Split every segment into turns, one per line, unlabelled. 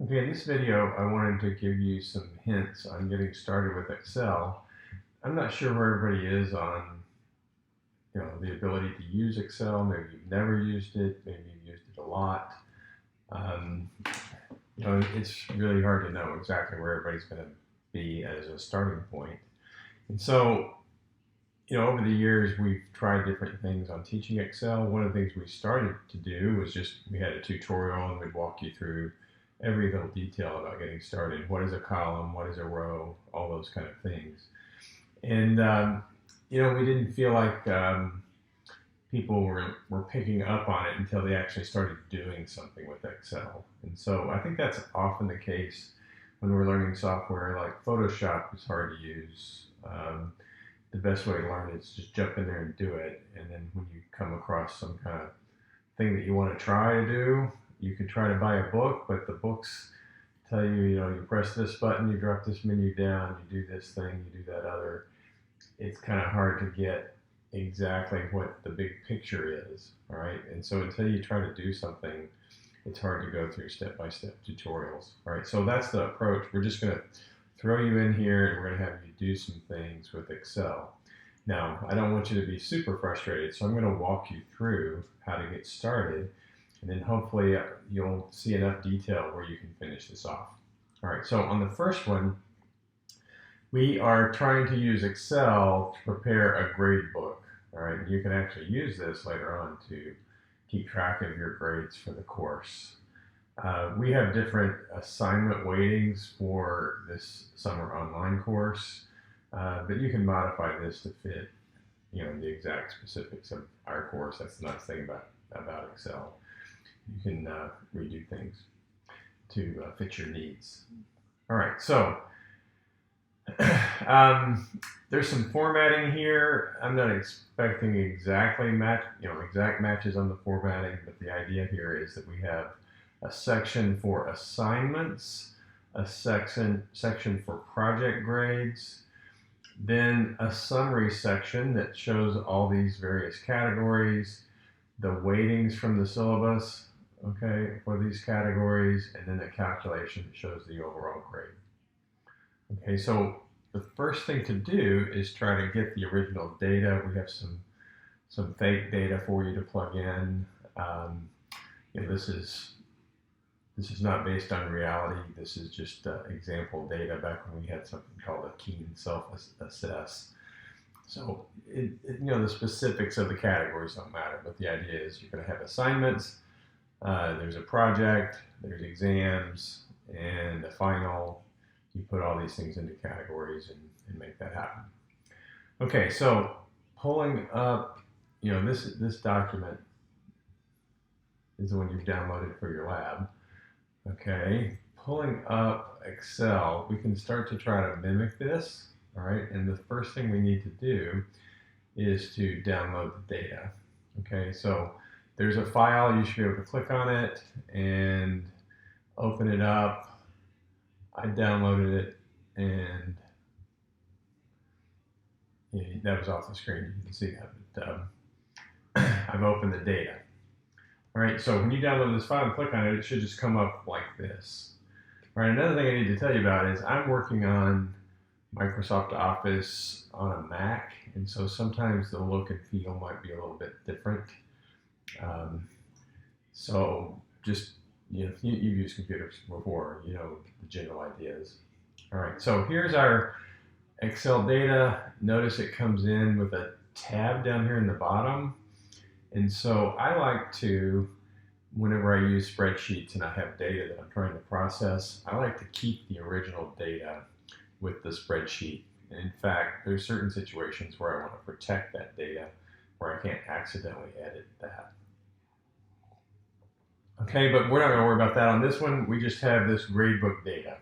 Okay, in this video, I wanted to give you some hints on getting started with Excel. I'm not sure where everybody is on, the ability to use Excel. Maybe you've never used it. Maybe you've used it a lot. Um, it's really hard to know exactly where everybody's going to be as a starting point. And so, over the years, we've tried different things on teaching Excel. One of the things we started to do was we had a tutorial and we'd walk you through every little detail about getting started. What is a column? What is a row? All those kind of things. And, we didn't feel like people were picking up on it until they actually started doing something with Excel. And so I think that's often the case when we're learning software like Photoshop is hard to use. The best way to learn is just jump in there and do it. And then when you come across some kind of thing that you want to try to do, you could try to buy a book, but the books tell you, you press this button, you drop this menu down, you do this thing, you do that other. It's kind of hard to get exactly what the big picture is, all right? And so until you try to do something, it's hard to go through step-by-step tutorials, all right? So that's the approach. We're just going to throw you in here and we're going to have you do some things with Excel. Now, I don't want you to be super frustrated, so I'm going to walk you through how to get started, and then hopefully you'll see enough detail where you can finish this off. All right, so on the first one, we are trying to use Excel to prepare a grade book. All right, you can actually use this later on to keep track of your grades for the course. We have different assignment weightings for this summer online course, but you can modify this to fit, the exact specifics of our course. That's the nice thing about Excel. You can redo things to fit your needs. All right, so there's some formatting here. I'm not expecting exact matches on the formatting, but the idea here is that we have a section for assignments, a section for project grades, then a summary section that shows all these various categories, the weightings from the syllabus, okay, for these categories, and then a calculation that shows the overall grade. Okay, so the first thing to do is try to get the original data. We have some fake data for you to plug in. This is not based on reality. This is just example data back when we had something called a keen self-assess. So, the specifics of the categories don't matter, but the idea is you're going to have assignments, there's a project, there's exams, and a final. You put all these things into categories and make that happen. Okay, so pulling up, this document is the one you've downloaded for your lab. Okay, pulling up Excel, we can start to try to mimic this, all right? And the first thing we need to do is to download the data. Okay, so there's a file, you should be able to click on it and open it up. I downloaded it and that was off the screen, you can see that, but I've opened the data. All right, so when you download this file and click on it, it should just come up like this. All right, another thing I need to tell you about is I'm working on Microsoft Office on a Mac, and so sometimes the look and feel might be a little bit different. So just, you've used computers before, the general ideas. All right, so here's our Excel data. Notice it comes in with a tab down here in the bottom. And so I like to, whenever I use spreadsheets and I have data that I'm trying to process, I like to keep the original data with the spreadsheet. And in fact, there's certain situations where I want to protect that data where I can't accidentally edit that. Okay, but we're not going to worry about that on this one. We just have this gradebook data.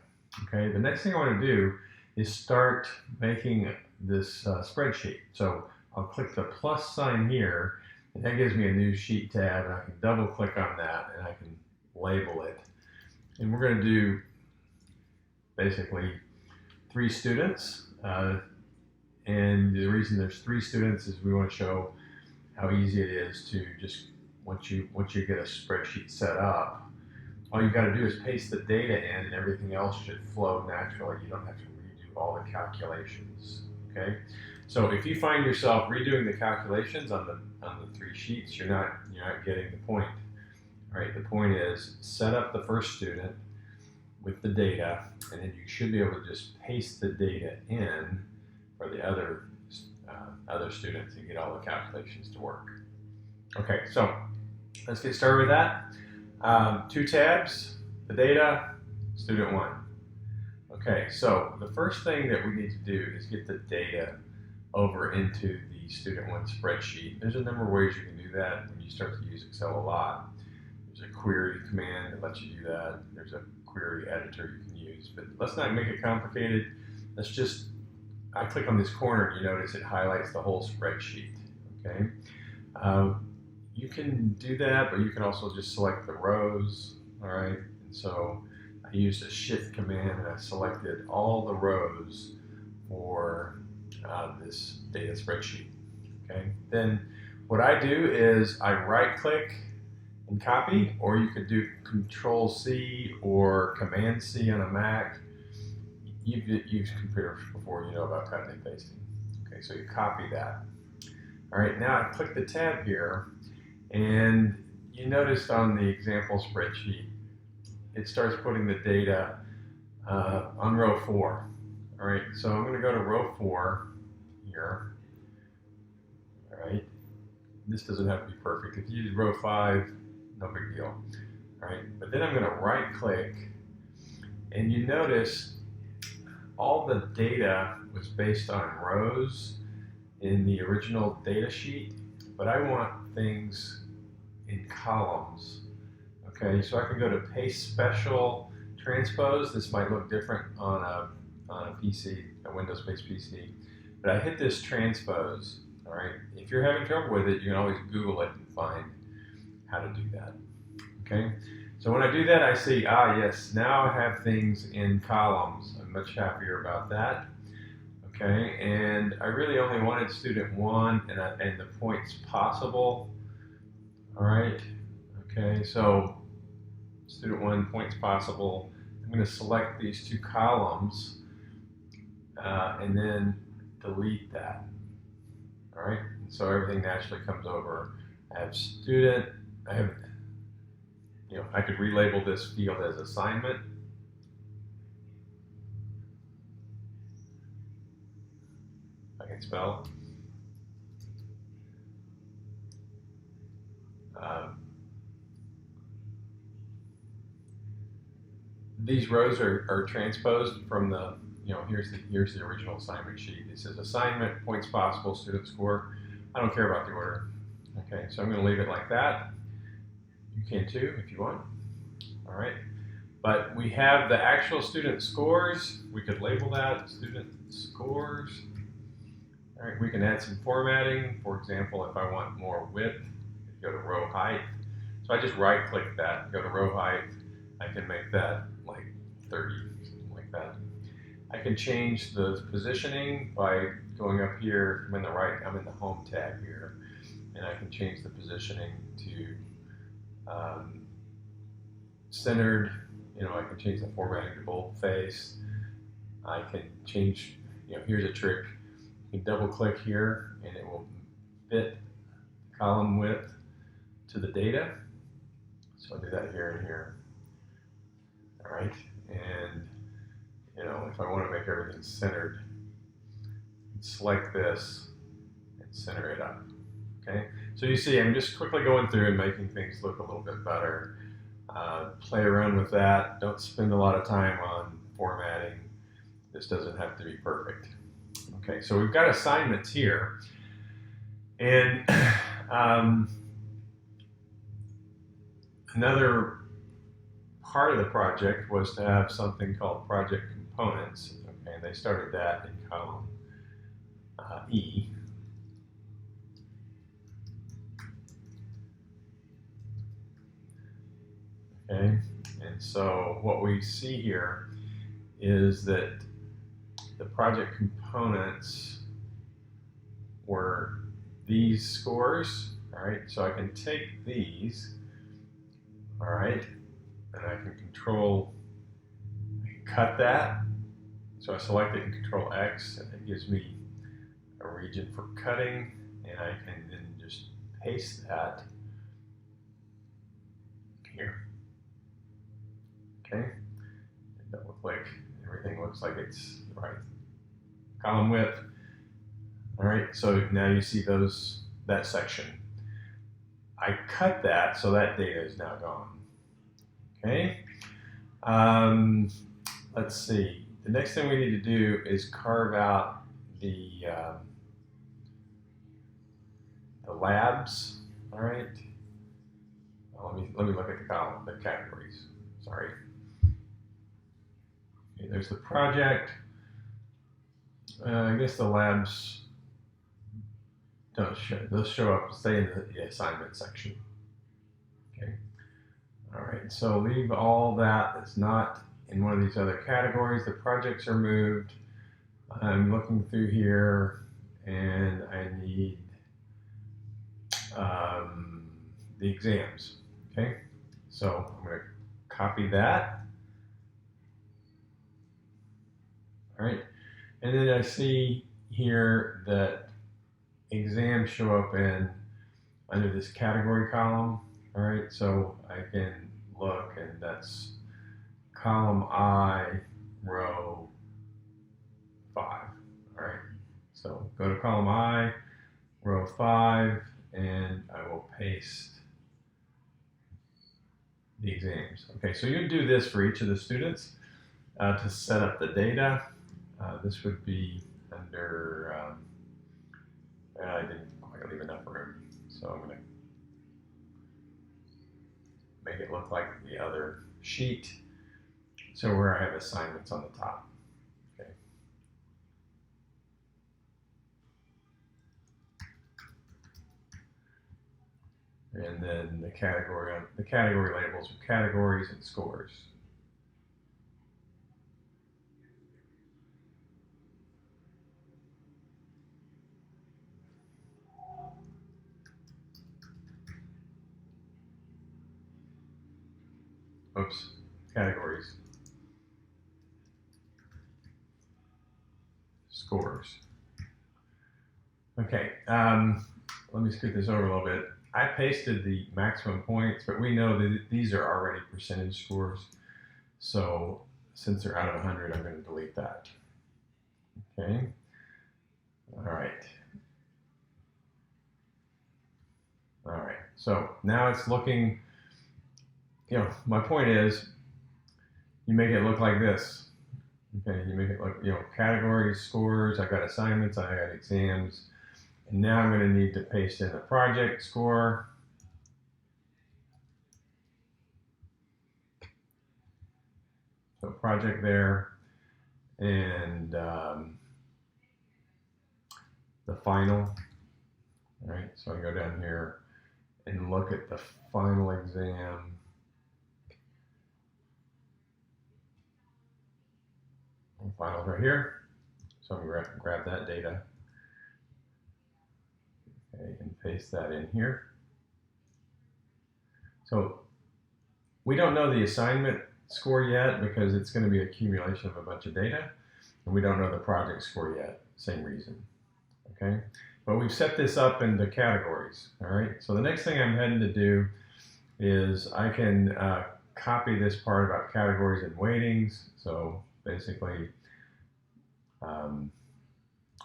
Okay, the next thing I want to do is start making this spreadsheet. So I'll click the plus sign here, and that gives me a new sheet tab, and I can double click on that and I can label it. And we're going to do basically 3 students. And the reason there's 3 students is we want to show how easy it is to just, once you get a spreadsheet set up, all you got to do is paste the data in and everything else should flow naturally. You don't have to redo all the calculations, okay? So if you find yourself redoing the calculations on the three sheets, you're not getting the point. All right, the point is set up the first student with the data, and then you should be able to just paste the data in for the other students and get all the calculations to work. Okay, so let's get started with that. Two tabs, the data, student one. Okay, so the first thing that we need to do is get the data over into the student one spreadsheet. There's a number of ways you can do that when you start to use Excel a lot. There's a query command that lets you do that. There's a query editor you can use, but let's not make it complicated. Let's just, I click on this corner and you notice it highlights the whole spreadsheet, okay? You can do that, but you can also just select the rows, all right? And so I used a shift command and I selected all the rows for this data spreadsheet, okay? Then what I do is I right click and copy, or you could do Control C or Command C on a Mac. You've used computers before, you know about cutting and pasting. Okay, so you copy that. All right, now I click the tab here, and you noticed on the example spreadsheet, it starts putting the data on row 4. All right, so I'm going to go to row 4 here. All right, this doesn't have to be perfect. If you use row 5, no big deal. All right, but then I'm going to right click, and you notice all the data was based on rows in the original data sheet, but I want things in columns. Okay, so I can go to Paste Special Transpose. This might look different on a PC, a Windows-based PC, but I hit this Transpose. All right, if you're having trouble with it, you can always Google it and find how to do that. Okay, so when I do that, I see, yes, now I have things in columns. I'm much happier about that. Okay, and I really only wanted student 1 and the points possible. All right, okay, so student 1, points possible. I'm going to select these 2 columns and then delete that. All right, and so everything naturally comes over. I have student, I could relabel this field as assignment. I can spell. These rows are transposed from the, here's the original assignment sheet. It says assignment, points possible, student score. I don't care about the order. Okay, so I'm going to leave it like that. You can too if you want. All right, but we have the actual student scores. We could label that student scores. All right, we can add some formatting. For example, if I want more width, go to row height. So I just right click that, go to row height. I can make that like 30, something like that. I can change the positioning by going up here. I'm in the home tab here, and I can change the positioning to centered. I can change the formatting to boldface. I can change, here's a trick. You can double click here and it will fit column width to the data. So I'll do that here and here. All right, and if I want to make everything centered, select this and center it up. Okay, so you see I'm just quickly going through and making things look a little bit better. Play around with that. Don't spend a lot of time on formatting. This doesn't have to be perfect. Okay, so we've got assignments here. And another part of the project was to have something called project components. Okay, and they started that in column E. Okay, and so what we see here is that the project components were these scores. All right, so I can take these, all right, and I can cut that. So I select it and Control X, and it gives me a region for cutting, and I can then just paste that here. Okay, it doesn't look like everything looks like it's the right column width. All right, so now you see that section. I cut that, so that data is now gone. Okay, let's see. The next thing we need to do is carve out the labs. All right. Let me look at the categories. Sorry. Okay, there's the project. I guess the labs don't show. Those show up. Stay in the assignment section. Okay. All right. So leave all that's not in one of these other categories. The projects are moved. I'm looking through here, and I need the exams. Okay, so I'm going to copy that. All right, and then I see here that exams show up under this category column. All right, so I can look, and that's column I, row 5. All right, so go to column I, row 5, and I will paste the exams. Okay, so you do this for each of the students to set up the data. This would be under, I didn't quite leave enough room, so I'm going to make it look like the other sheet. So where I have assignments on the top. Okay. And then the category labels are categories and scores. Oops, categories. Scores. Okay, let me scoot this over a little bit. I pasted the maximum points, but we know that these are already percentage scores. So since they're out of 100, I'm going to delete that. Okay. All right. All right. So now it's looking, my point is you make it look like this. Okay. You make it look, categories, scores, I got assignments, I got exams. And now I'm going to need to paste in the project score. So project there, and the final. All right, so I go down here and look at the final exam. And finals right here. So I'm going to grab that data. Okay, and paste that in here. So we don't know the assignment score yet because it's going to be accumulation of a bunch of data, and we don't know the project score yet, same reason. Okay, but we've set this up into categories. All right, so the next thing I'm heading to do is I can copy this part about categories and weightings. So basically, I'm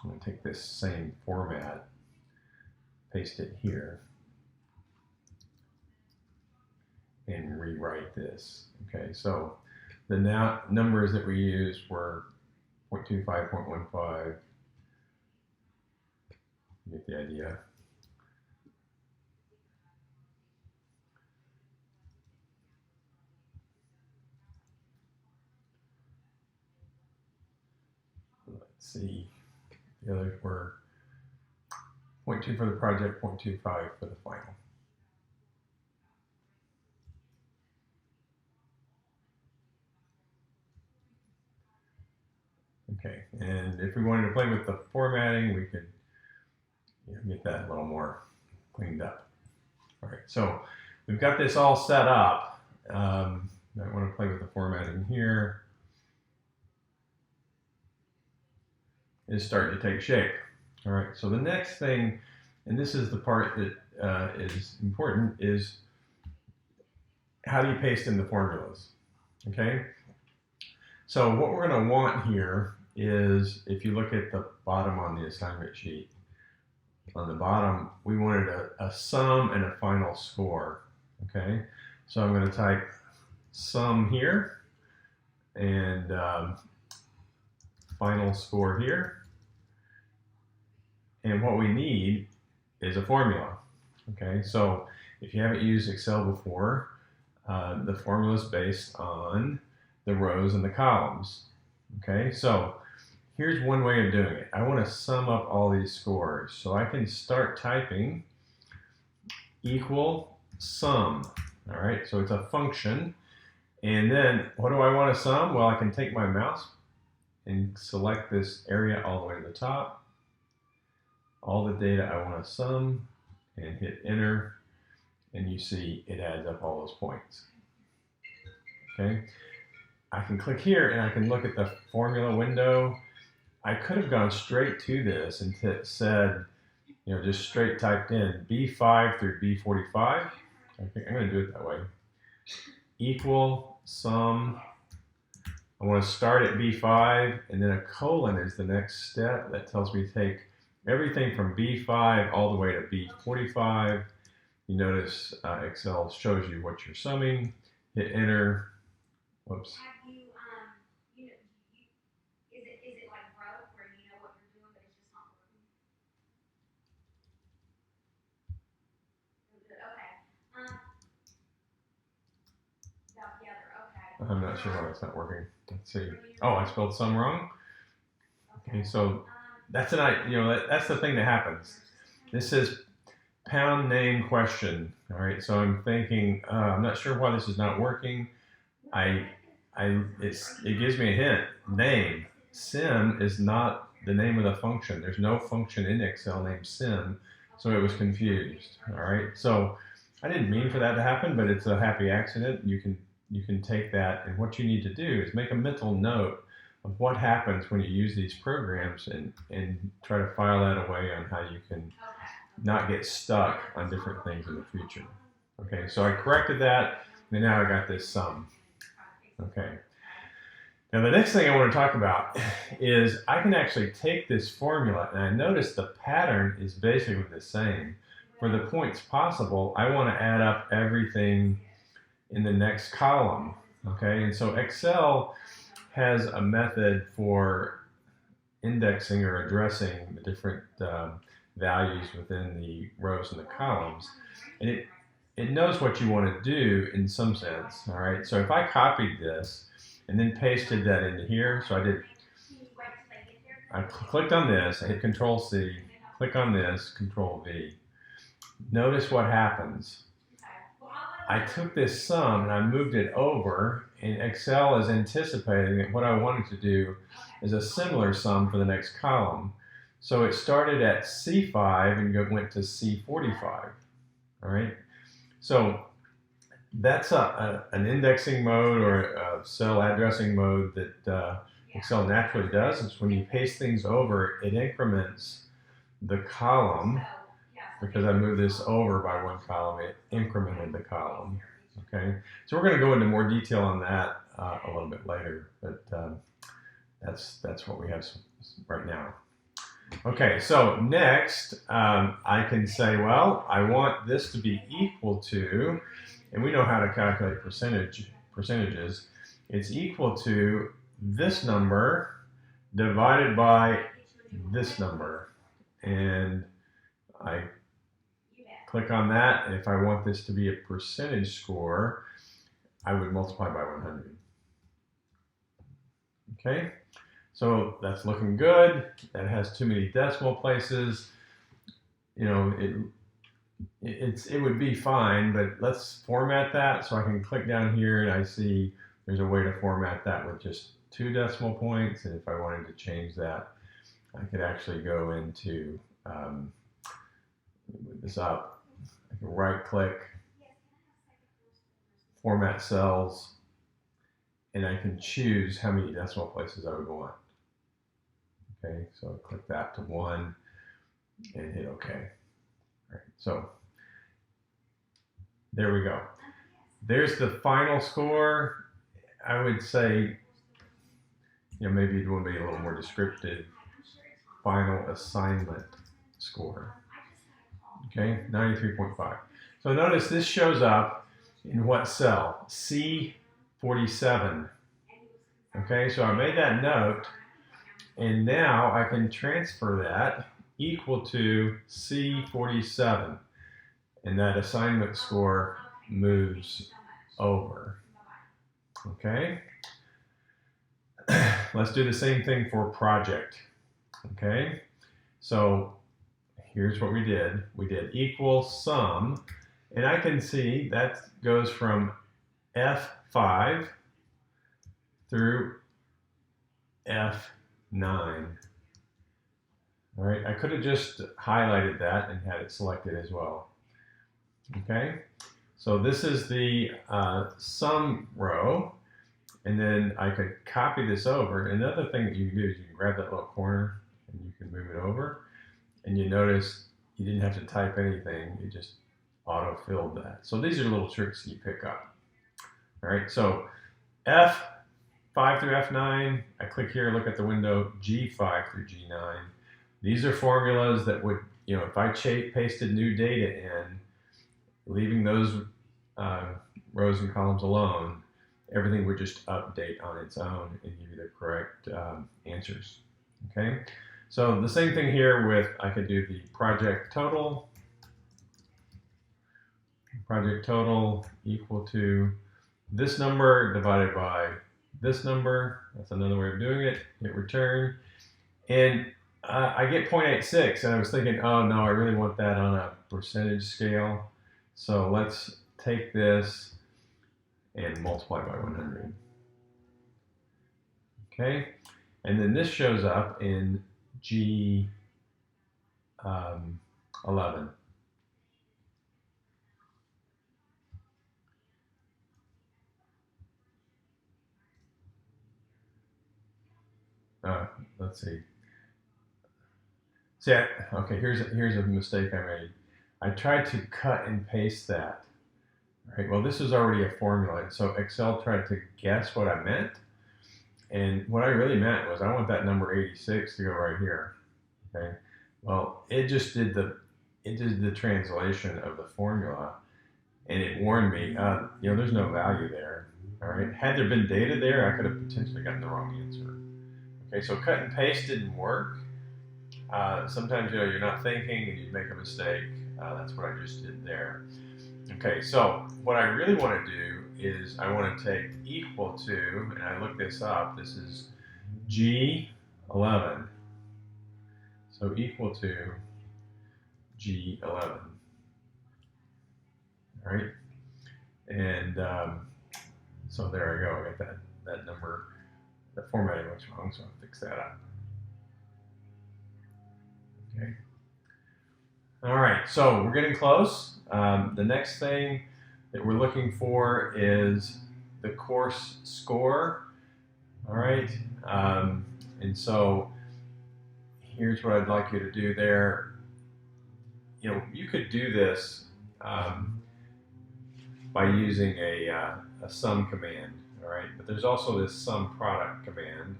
going to take this same format, paste it here, and rewrite this. Okay, so the numbers that we used were 0.25, 0.15. You get the idea. Let's see. The others were 0.2 for the project, 0.25 for the final. Okay, and if we wanted to play with the formatting, we could get that a little more cleaned up. All right, so we've got this all set up. I want to play with the formatting here. Is starting to take shape. All right, so the next thing, and this is the part that is important, is how do you paste in the formulas, okay? So what we're gonna want here is, if you look at the bottom on the assignment sheet, on the bottom, we wanted a sum and a final score, okay? So I'm gonna type sum here and final score here. And what we need is a formula, okay? So if you haven't used Excel before, the formula is based on the rows and the columns, okay? So here's one way of doing it. I want to sum up all these scores. So I can start typing equal sum, all right? So it's a function. And then what do I want to sum? Well, I can take my mouse and select this area all the way to the top. All the data I want to sum, and hit enter, and you see it adds up all those points. Okay, I can click here and I can look at the formula window. I could have gone straight to this and said, you know, just straight typed in B5 through B45. I think I'm going to do it that way. Equal sum. I want to start at B5, and then a colon is the next step. That tells me to take everything from B5 all the way to B45. You notice Excel shows you what you're summing. Hit enter. Whoops.
Have you, is it like broke where you know what you're doing, but it's just not working? Okay. Okay.
I'm not sure why that's not working. Let's see. Oh, I spelled sum wrong. Okay, so that's that's the thing that happens. This is pound name question. All right, so I'm thinking I'm not sure why this is not working. It gives me a hint. Name sim is not the name of the function. There's no function in Excel named sim, so it was confused. All right, so I didn't mean for that to happen, but it's a happy accident. You can take that, and what you need to do is make a mental note of what happens when you use these programs, and try to file that away on how you can not get stuck on different things in the future. Okay, so I corrected that, and now I got this sum. Okay. Now the next thing I want to talk about is I can actually take this formula, and I notice the pattern is basically the same. For the points possible, I want to add up everything in the next column. Okay, and so Excel has a method for indexing or addressing the different values within the rows and the columns, and it knows what you want to do in some sense. All right, so if I copied this and then pasted that into here, so I clicked on this, I hit Control C, click on this, Control V. Notice what happens. I took this sum and I moved it over, and Excel is anticipating that what I wanted to do is a similar sum for the next column. So it started at C5 and went to C45. All right. So that's an indexing mode or a cell addressing mode that Excel naturally does. It's when you paste things over, it increments the column. Because I moved this over by one column, it incremented the column. Okay, so we're going to go into more detail on that a little bit later, but that's what we have right now. Okay, so next I can say, well, I want this to be equal to, and we know how to calculate percentages. It's equal to this number divided by this number, and I click on that, and if I want this to be a percentage score, I would multiply by 100. Okay, so that's looking good. That has too many decimal places. You know, it would be fine, but let's format that. So I can click down here, and I see there's a way to format that with just 2 decimal points. And if I wanted to change that, I could actually go into move this up. I can right click, format cells, and I can choose how many decimal places I would want. Okay, so I click that to 1 and hit OK. All right, so there we go. There's the final score. I would say, maybe you'd want to be a little more descriptive. Final assignment score. Okay, 93.5. So notice this shows up in what cell? C47. Okay, so I made that note, and now I can transfer that equal to C47, and that assignment score moves over. Okay, let's do the same thing for project. Okay, so here's what we did. We did equal sum, and I can see that goes from F5 through F9. All right, I could have just highlighted that and had it selected as well. Okay, so this is the sum row, and then I could copy this over. Another thing that you can do is you can grab that little corner and you can move it over, and you notice you didn't have to type anything, you just auto-filled that. So these are little tricks that you pick up. All right, so F5 through F9, I click here, look at the window, G5 through G9. These are formulas that would, if I pasted new data in, leaving those rows and columns alone, everything would just update on its own and give you the correct answers. Okay, so the same thing here with, I could do the project total. Project total equal to this number divided by this number. That's another way of doing it. Hit return. And I get 0.86, and I was thinking, oh no, I really want that on a percentage scale. So let's take this and multiply by 100. Okay, and then this shows up in G11. Let's see. See, okay, here's a mistake I made. I tried to cut and paste that. Right, well, this is already a formula, and so Excel tried to guess what I meant. And what I really meant was I want that number 86 to go right here. Okay, well, it just did the translation of the formula, and it warned me, there's no value there. All right, had there been data there, I could have potentially gotten the wrong answer. Okay, so cut and paste didn't work. Sometimes you're not thinking and you make a mistake. That's what I just did there. Okay, so what I really want to do is I want to take equal to, and I looked this up, this is G11. So equal to G11. All right, and so there I go. I got that number. The formatting was wrong, so I'll fix that up. Okay. All right, so we're getting close. The next thing that we're looking for is the course score. All right, and so here's what I'd like you to do there. You could do this by using a sum command. All right, but there's also this sum product command,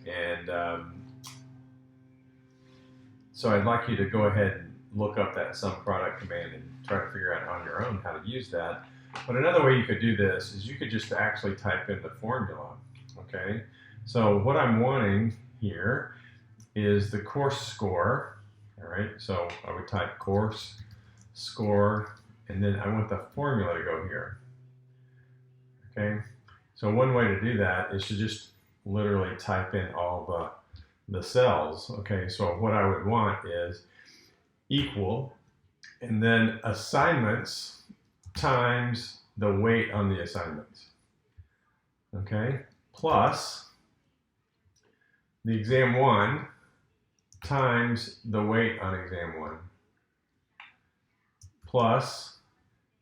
and so I'd like you to go ahead and look up that sum product command and try to figure out on your own how to use that. But another way you could do this is you could just actually type in the formula. Okay, so what I'm wanting here is the course score. All right, so I would type course score, and then I want the formula to go here. Okay, so one way to do that is to just literally type in all the cells. Okay, so what I would want is equal, and then assignments times the weight on the assignments. Okay, plus the exam 1 times the weight on exam 1 plus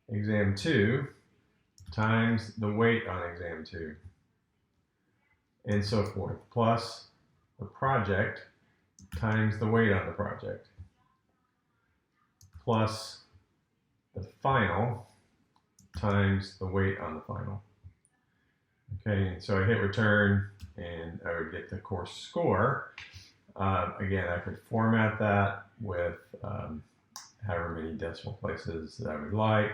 exam 2 times the weight on exam 2. and so forth, plus the project times the weight on the project, plus the final times the weight on the final. Okay, and so I hit return and I would get the course score. Again, I could format that with however many decimal places that I would like.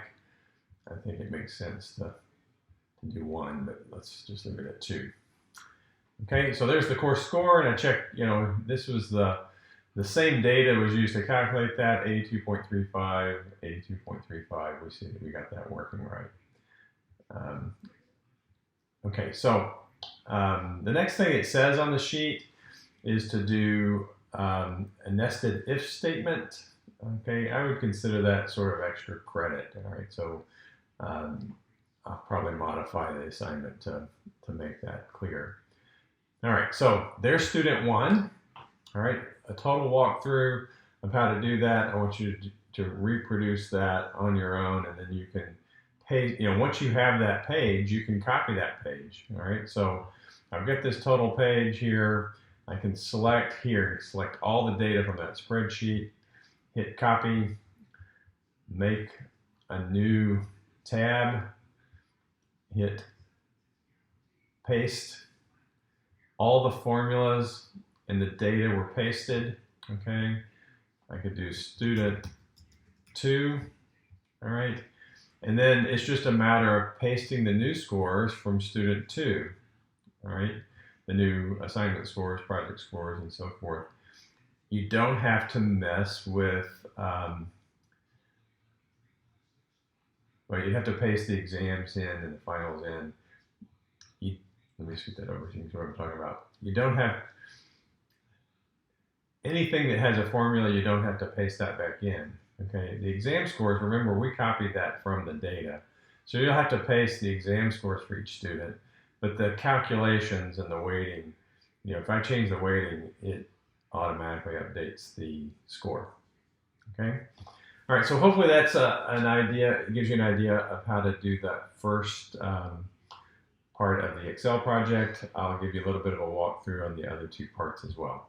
I think it makes sense to do 1, but let's just leave it at 2. Okay, so there's the course score, and I checked, this was the same data was used to calculate that, 82.35, 82.35. We see that we got that working right. Okay, so the next thing it says on the sheet is to do a nested if statement. Okay, I would consider that sort of extra credit. All right, so I'll probably modify the assignment to make that clear. All right, so there's student 1. All right, a total walkthrough of how to do that. I want you to reproduce that on your own, and then you can pay, once you have that page, you can copy that page. All right, so I've got this total page here. I can select all the data from that spreadsheet, hit copy, make a new tab, hit paste. All the formulas and the data were pasted. Okay, I could do student 2. All right, and then it's just a matter of pasting the new scores from student 2. All right, the new assignment scores, project scores, and so forth. You don't have to mess with, well, you have to paste the exams in and the finals in. Let me scoot that over so you can see what I'm talking about. You don't have anything that has a formula, you don't have to paste that back in. Okay, the exam scores, remember we copied that from the data. So you'll have to paste the exam scores for each student, but the calculations and the weighting, if I change the weighting, it automatically updates the score. Okay, all right, so hopefully that's an idea, it gives you an idea of how to do that first part of the Excel project. I'll give you a little bit of a walkthrough on the other 2 parts as well.